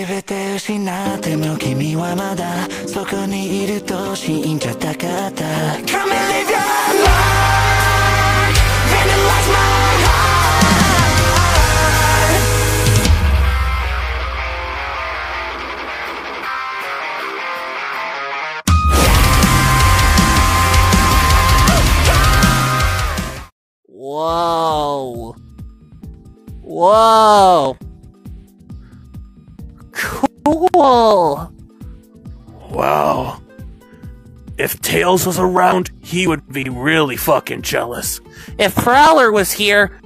全て失っても君はまだそこにいると信じたかった Come and live your life Vandalize my heart Whoa. Whoa. Cool. Wow. If Tails was around, he would be really fucking jealous. If Prowler was here,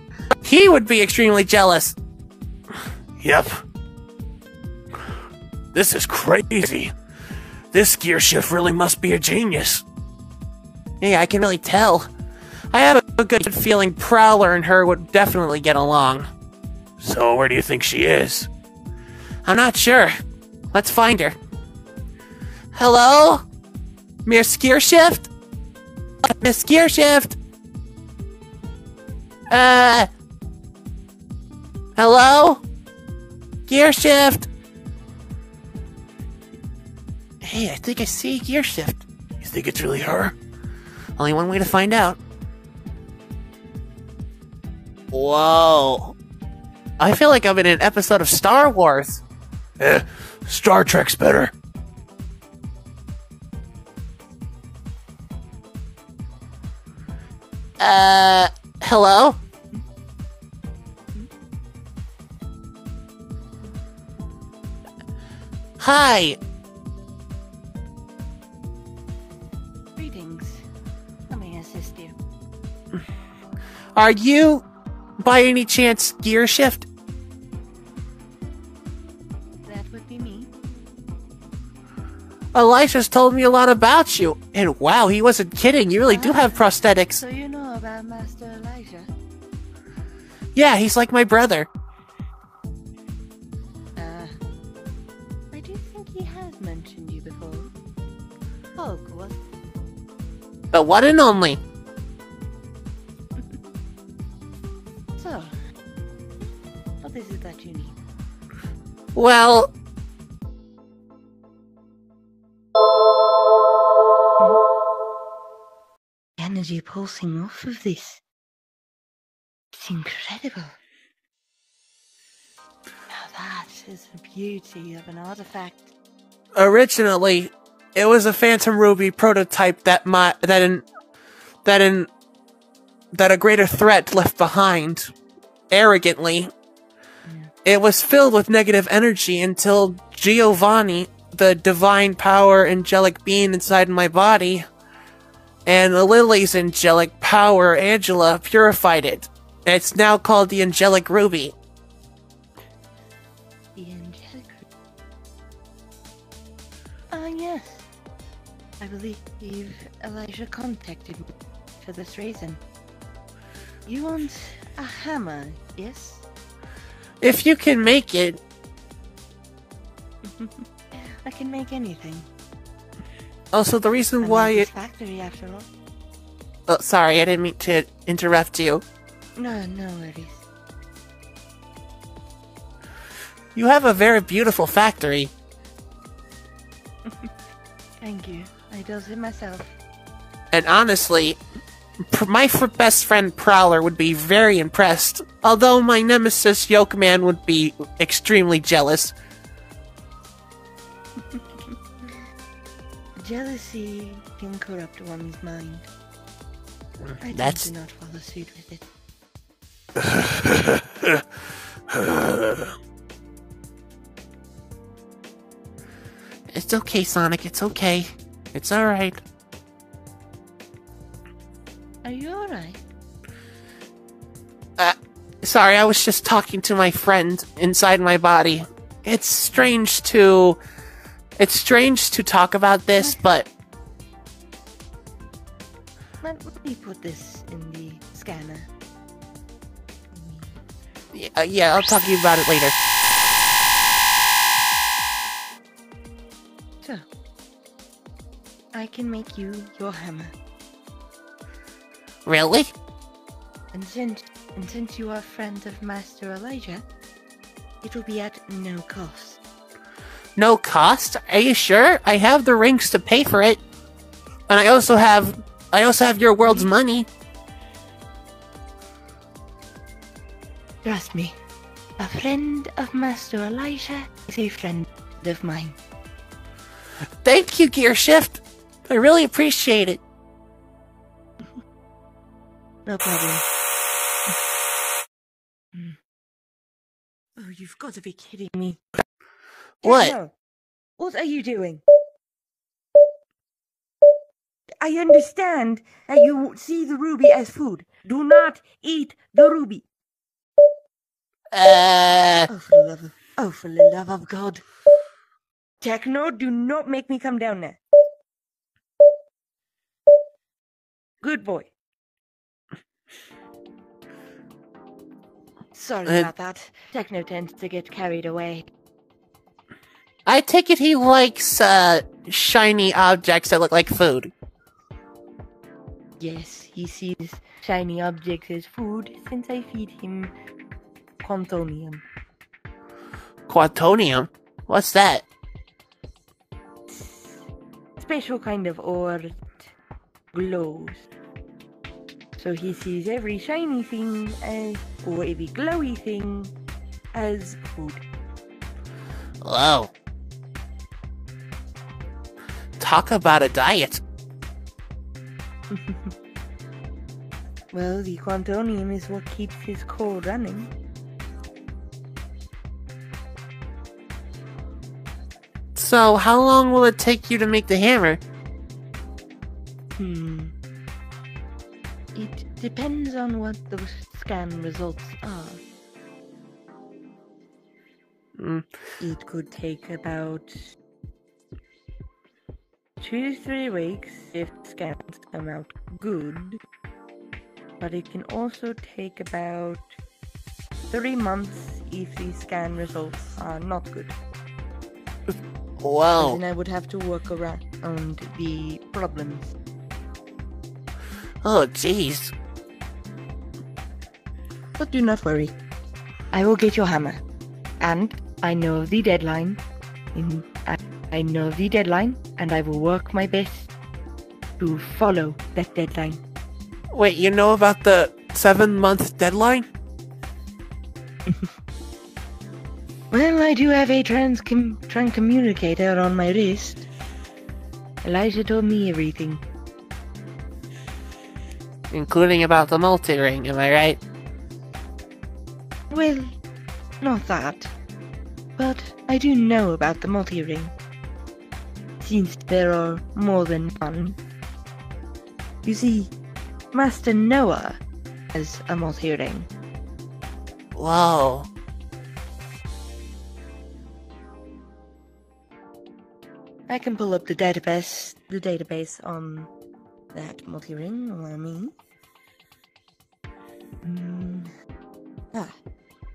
he would be extremely jealous. Yep. This is crazy. This gearshift really must be a genius. Yeah, I can really tell. I have a good feeling Prowler and her would definitely get along. So where do you think she is? I'm not sure. Let's find her. Hello? Miss Gearshift? Miss Gearshift? Hello? Gearshift? Hey, I think I see Gearshift. You think it's really her? Only one way to find out. Whoa. I feel like I'm in an episode of Star Wars. Star Trek's better. Hello? Hi. Greetings. How may I assist you? Are you, by any chance, Gearshift? That would be me. Elijah's told me a lot about you. And wow, he wasn't kidding. You really do have prosthetics. So you know about Master Elijah? Yeah, he's like my brother. I do think he has mentioned you before. Oh, what? The one and only. So, what is it that you need? Well... Energy pulsing off of this. It's incredible. Now that is the beauty of an artifact. Originally, it was a Phantom Ruby prototype that a greater threat left behind. Arrogantly. It was filled with negative energy until Giovanni, the divine power angelic being inside my body, and Lily's angelic power, Angela, purified it. It's now called the Angelic Ruby. The angelic. Ah, yes. I believe Elijah contacted me for this reason. You want a hammer, yes? If you can make it. I can make anything. Also, the reason I'm why at this it... factory after all. Oh, sorry, I didn't mean to interrupt you. No, no worries. You have a very beautiful factory. Thank you. I does it myself. And honestly, my best friend Prowler would be very impressed, although my nemesis Yokeman would be extremely jealous. Jealousy can corrupt one's mind. I That's... do not follow suit with it. It's okay, Sonic, it's okay. It's alright. Are you alright? Sorry, I was just talking to my friend inside my body. It's strange to talk about this, but... Let me put this in the scanner. Yeah, I'll talk to you about it later. So, I can make you your hammer. Really? And since you are a friend of Master Elijah, it will be at no cost. no cost? Are you sure? I have the rings to pay for it. And I also have your world's money. Trust me, a friend of Master Elijah is a friend of mine. Thank you, Gearshift. I really appreciate it. No problem. Oh, you've got to be kidding me. What? Techno, what are you doing? I understand that you see the ruby as food. Do not eat the ruby. Oh, for the love of God. Techno, do not make me come down there. Good boy. Sorry about that. Techno tends to get carried away. I take it he likes, shiny objects that look like food. Yes, he sees shiny objects as food since I feed him quantonium. Quantonium? What's that? Special kind of ore that glows. So he sees every shiny thing as, or every glowy thing as food. Whoa. Talk about a diet. Well, the quantonium is what keeps his core running. So, how long will it take you to make the hammer? It depends on what those scan results are. It could take about 2 to 3 weeks if scans come out good, but it can also take about 3 months if the scan results are not good. Wow. Then I would have to work around the problems. Oh, jeez. But do not worry. I will get your hammer. And I know the deadline. I know the deadline, and I will work my best to follow that deadline. Wait, you know about the 7-month deadline? Well, I do have a communicator on my wrist. Elijah told me everything. Including about the multi-ring, am I right? Well, not that. But I do know about the multi-ring. Since there are more than one. You see, Master Noah has a multi-ring. Whoa. I can pull up the database on that multi-ring, allow me.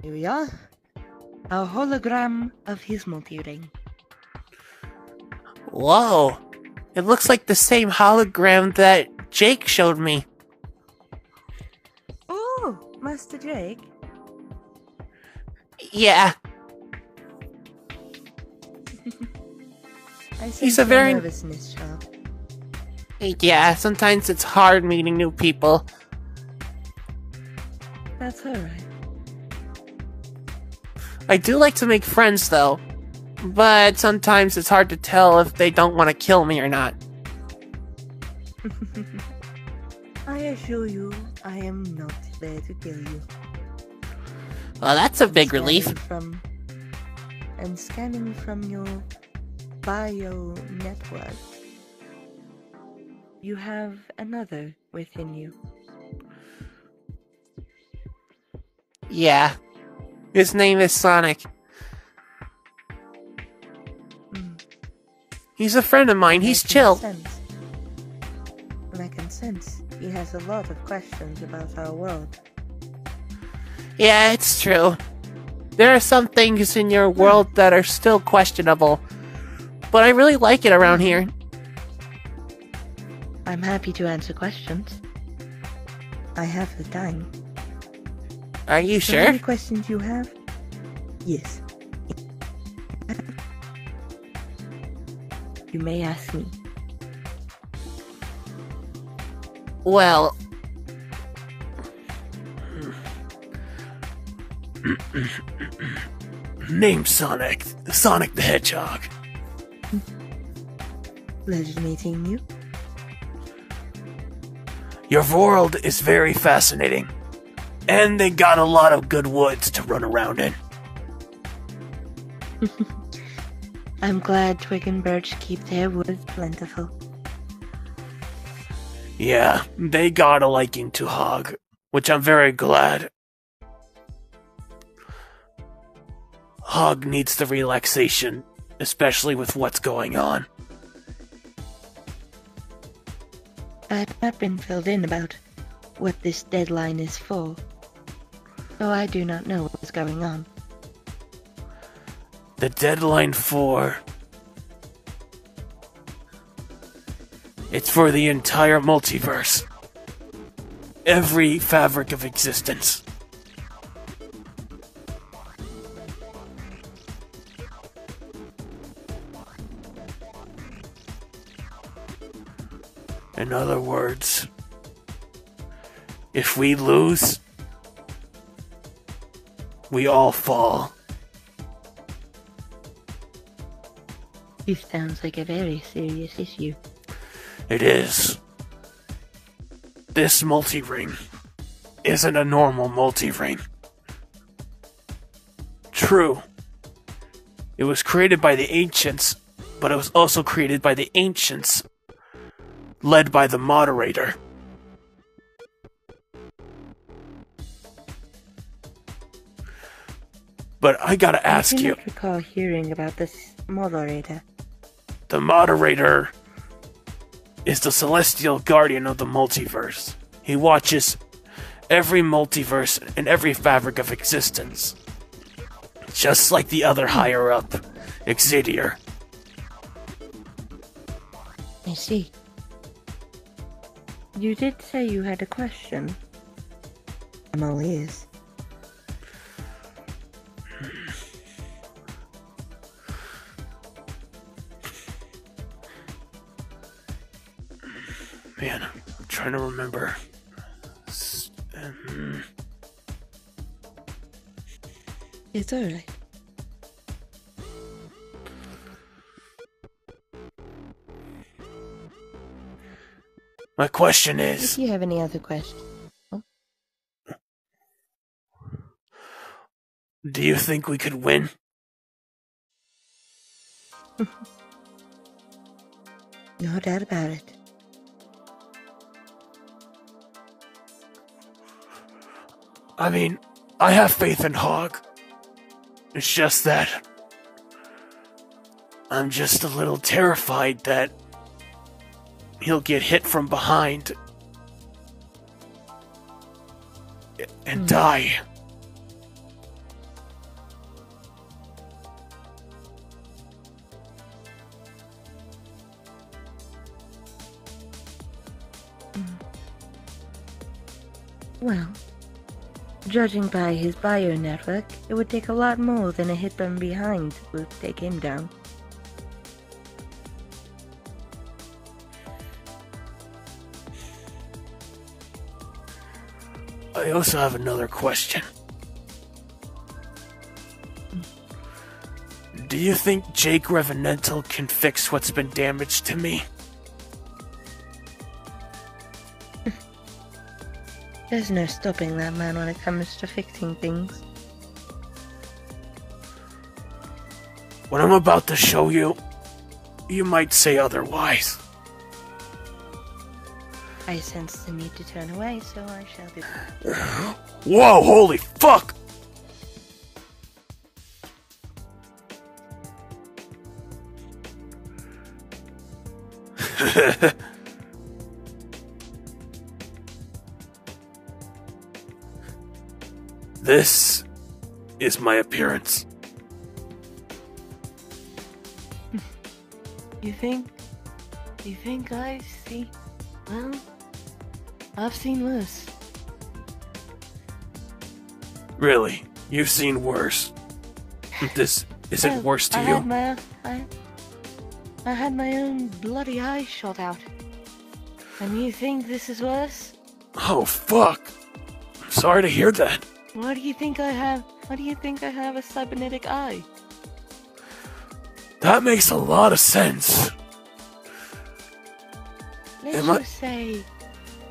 Here we are. A hologram of his multi-ring. Whoa. It looks like the same hologram that Jake showed me. Oh, Master Jake. Yeah. He's a very nervousness, Sharp. Yeah, sometimes it's hard meeting new people. That's alright. I do like to make friends, though. But sometimes it's hard to tell if they don't want to kill me or not. I assure you, I am not there to kill you. Well, that's a big relief. I'm scanning from your bio network. You have another within you. Yeah. His name is Sonic. He's a friend of mine. He's chill. I can sense he has a lot of questions about our world. Yeah, it's true. There are some things in your world that are still questionable. But I really like it around here. I'm happy to answer questions. I have the time. Are you sure? Any questions you have? Yes. you may ask me. Well, Name Sonic the Hedgehog. Pleasure meeting you. Your world is very fascinating, and they got a lot of good woods to run around in. I'm glad Twig and Birch keep their woods plentiful. Yeah, they got a liking to Hog, which I'm very glad. Hog needs the relaxation, especially with what's going on. I've not been filled in about what this deadline is for, so I do not know what is going on. The deadline for... It's for the entire multiverse. Every fabric of existence. In other words, if we lose, we all fall. This sounds like a very serious issue. It is. This multi-ring isn't a normal multi-ring. True. It was created by the ancients, but it was also created by the ancients, led by the moderator. But I gotta ask I do you, not recall hearing about this moderator. the moderator is the celestial guardian of the multiverse. He watches every multiverse and every fabric of existence. Just like the other higher up, Xavier. I see. You did say you had a question. I'm all ears. Man, I'm trying to remember. It's alright. My question If is, you have any other questions. do you think we could win? No doubt about it. I mean, I have faith in Hog. It's just that I'm just a little terrified that he'll get hit from behind and die. Well, judging by his bio network, it would take a lot more than a hit from behind to take him down. I also have another question. Do you think Jake Revenantal can fix what's been damaged to me? There's no stopping that man when it comes to fixing things. What I'm about to show you, you might say otherwise. I sense the need to turn away, so I shall do. Whoa, holy fuck! This is my appearance. You think I see? Well, I've seen worse. Really, you've seen worse. This isn't worse to I you. had my I had my own bloody eye shot out. And you think this is worse? Oh, fuck. I'm sorry to hear that. Why do you think I have? Why do you think I have a cybernetic eye? That makes a lot of sense. Let's Am I- just say,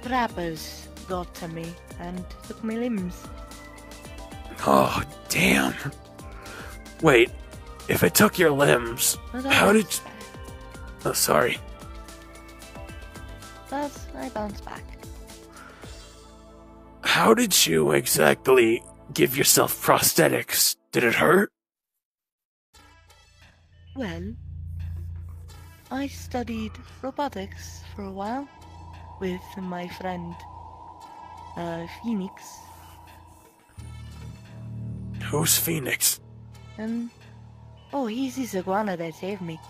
trappers got to me and took my limbs. Oh, damn. Wait, if it took your limbs, But how I did... bounced back. Oh, sorry. But I bounced back. How did you exactly give yourself prosthetics? Did it hurt? Well, I studied robotics for a while with my friend Phoenix, Who's Phoenix? and he's this iguana that saved me.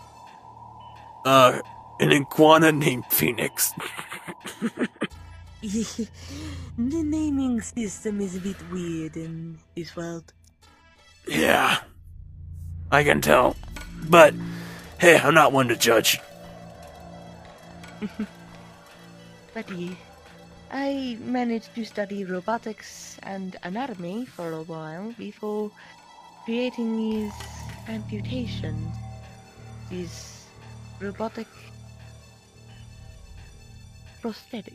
An iguana named Phoenix. The naming system is a bit weird in this world. Yeah, I can tell. But, hey, I'm not one to judge. But I managed to study robotics and anatomy for a while before creating these amputations. These robotic prosthetics.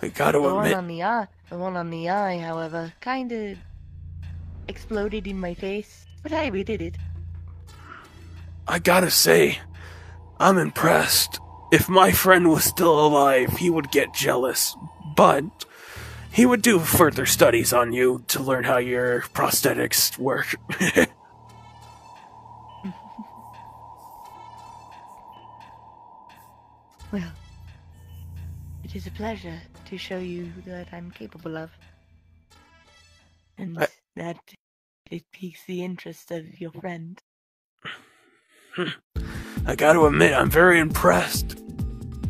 I gotta The one admit, on the eye, however, kinda exploded in my face, but hey, we did it. I gotta say, I'm impressed. If my friend was still alive, he would get jealous. But he would do further studies on you to learn how your prosthetics work. Well, it is a pleasure to show you that I'm capable of. And that it piques the interest of your friend. I gotta admit, I'm very impressed.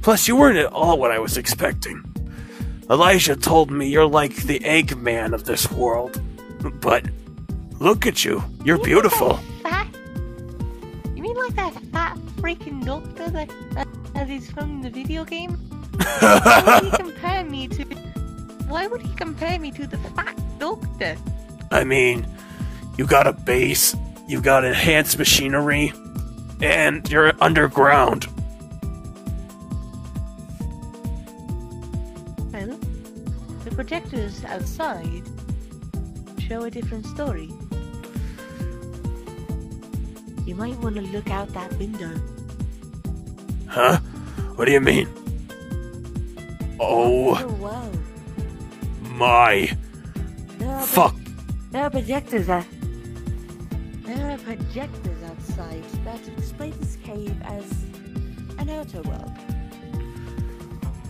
Plus, you weren't at all what I was expecting. Elijah told me you're like the Eggman of this world. But look at you. You're beautiful. You mean like that fat freaking doctor that is from the video game? Why would he compare me to the fat doctor? I mean, you got a base, you got enhanced machinery, and you're underground. Well, the projectors outside show a different story. You might want to look out that window. Huh? What do you mean? Oh Oh wow. my. Fuck. There are projectors outside that display this cave as an outer world.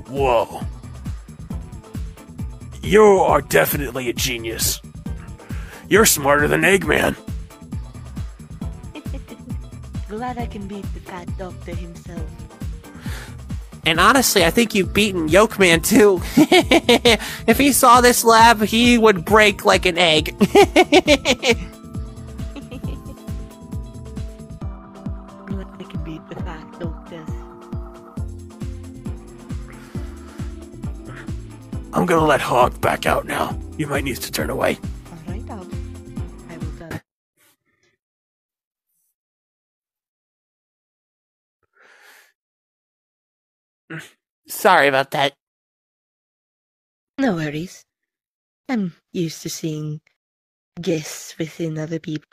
Whoa. You are definitely a genius. You're smarter than Eggman. Glad I can beat the fat doctor himself. And honestly, I think you've beaten Yolkman too. If he saw this lab, he would break like an egg. Glad I can beat the fat doctor. I'm gonna let Hog back out now. You might need to turn away. Alright, I will done. Sorry about that. No worries. I'm used to seeing guests within other people.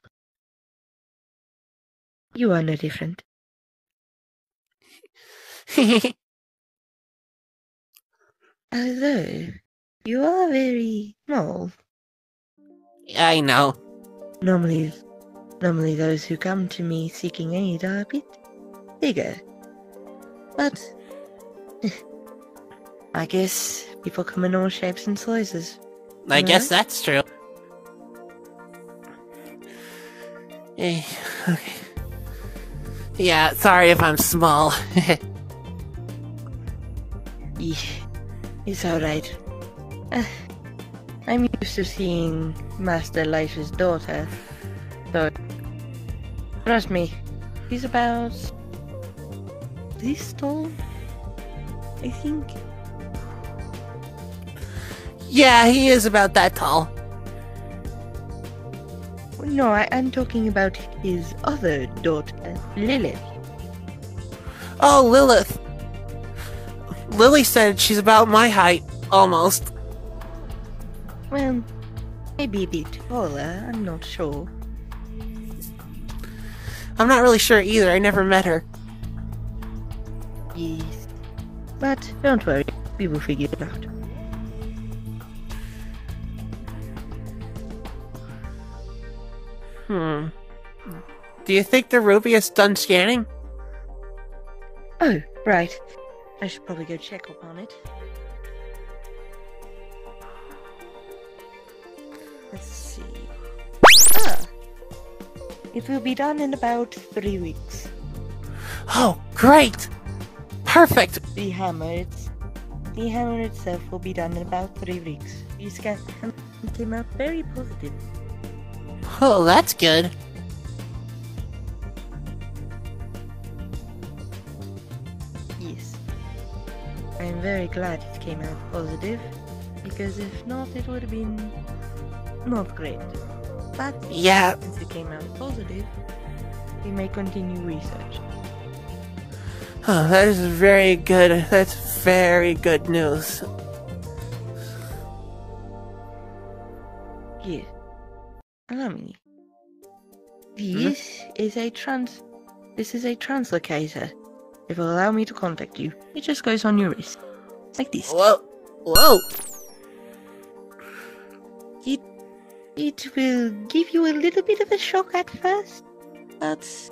You are no different. Although, you are very small. I know. Normally those who come to me seeking aid are a bit bigger. But, I guess people come in all shapes and sizes. I guess Right? that's true. Eh, okay. Yeah, sorry if I'm small. Yeah, it's alright. I'm used to seeing Master Elisha's daughter, so Trust me, he's about this tall, I think. Yeah, he is about that tall. No, I'm talking about his other daughter, Lilith. Oh, Lilith. Lily said she's about my height, almost. Well, maybe a bit taller, I'm not sure. I'm not really sure either, I never met her. Yes. But don't worry, we will figure it out. Do you think the Ruby is done scanning? Oh, right. I should probably go check up on it. Let's see. Ah! It will be done in about 3 weeks. Oh, great! Perfect! The hammer itself will be done in about 3 weeks. The scan came out very positive. Oh, that's good. Yes. I'm very glad it came out positive, because if not, it would have been not great. But Yeah, since it came out positive, we may continue research. oh, that is very good. That's very good news. Here. Allow me. This is a translocator. It will allow me to contact you. It just goes on your wrist. Like this. Whoa! Whoa! It will give you a little bit of a shock at first. That's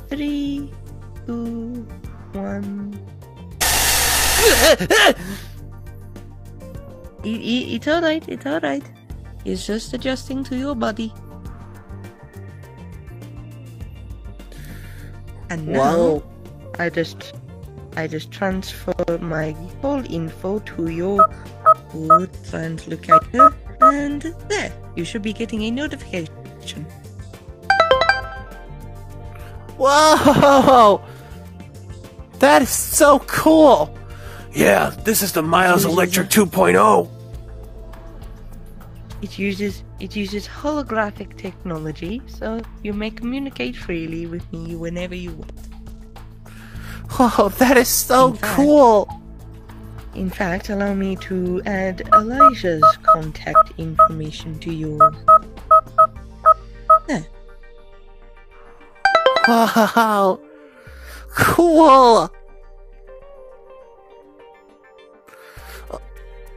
3, 2, 1. It's alright, it's alright. It's just adjusting to your body. And now, Whoa! I just transfer my whole info to your good translocator, and there, you should be getting a notification. Whoa! That is so cool! Yeah, this is the Miles Electric 2.0. It uses holographic technology, so you may communicate freely with me whenever you want. Oh, that is so In fact- cool! In fact, allow me to add Elijah's contact information to yours. There. Wow! Cool!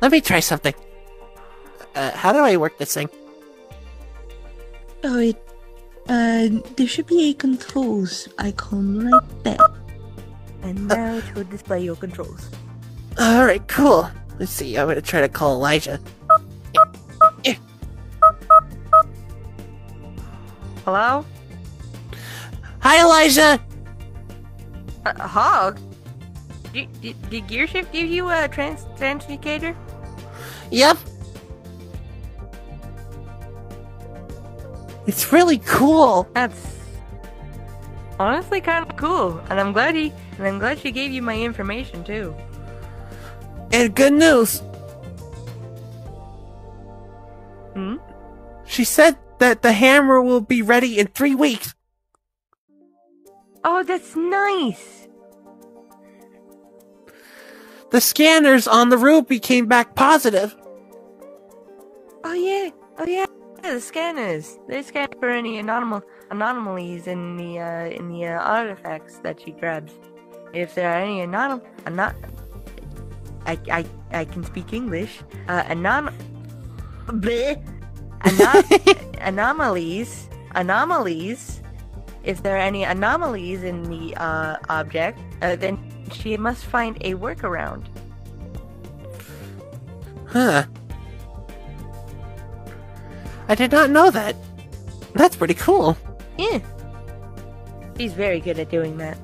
Let me try something. How do I work this thing? Oh, there should be a controls icon right there. And now it will display your controls. Alright, cool. Let's see, I'm gonna try to call Elijah. Hello? Hi, Elijah! Hog? Did gearshift give you a translocator? Yep. It's really cool. That's honestly kind of cool, and I'm glad she gave you my information too. And good news. Hmm? She said that the hammer will be ready in 3 weeks. Oh, that's nice. The scanners on the Ruby came back positive. Oh yeah. The scanners. They scan for any anomalies in the artifacts that she grabs. If there are any I can speak English. Anomalies. If there are any anomalies in the object, then she must find a workaround. Huh. I did not know that. That's pretty cool. Yeah. She's very good at doing that.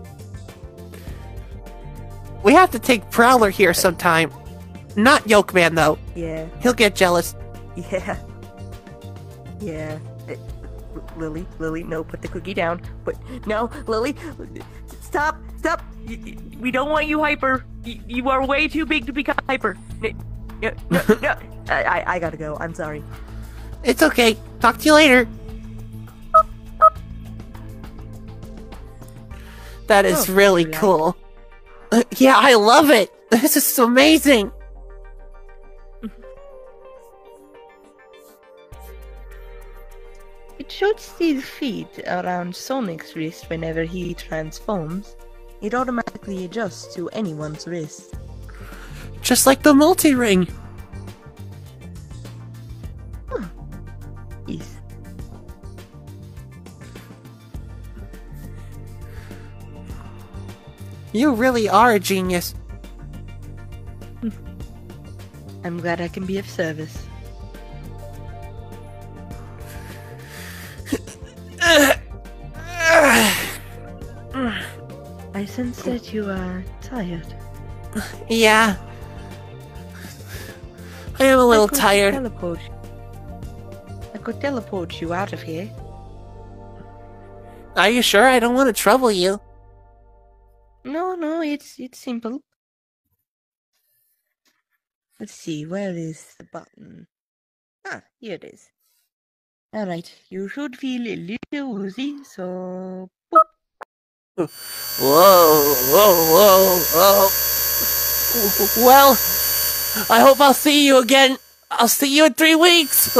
We have to take Prowler here sometime. Not Yolkman, though. Yeah. He'll get jealous. Yeah. Yeah. Lily, no, put the cookie down. No, Lily, stop. We don't want you hyper. You are way too big to become hyper. No. I gotta go. I'm sorry. It's okay. Talk to you later. That is really cool. Yeah, I love it. This is amazing. It should still fit around Sonic's wrist whenever he transforms. It automatically adjusts to anyone's wrist. Just like the multi-ring. Yes. You really are a genius. I'm glad I can be of service. I sense that you are tired. Yeah. I am a little tired. I could teleport you out of here. Are you sure? I don't want to trouble you. No, it's simple. Let's see, where is the button? Ah, here it is. Alright, you should feel a little woozy, so... boop. Whoa. Well, I hope I'll see you again. I'll see you in 3 weeks.